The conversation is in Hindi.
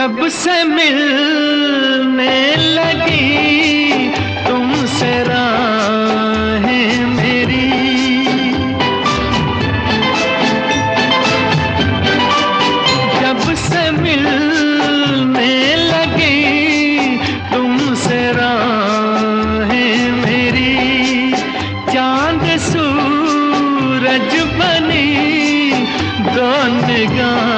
जब से मिलने लगी तुमसे राहें मेरी, जब से मिलने लगी तुमसे राहें मेरी, चांद सूरज बनी दो निगाह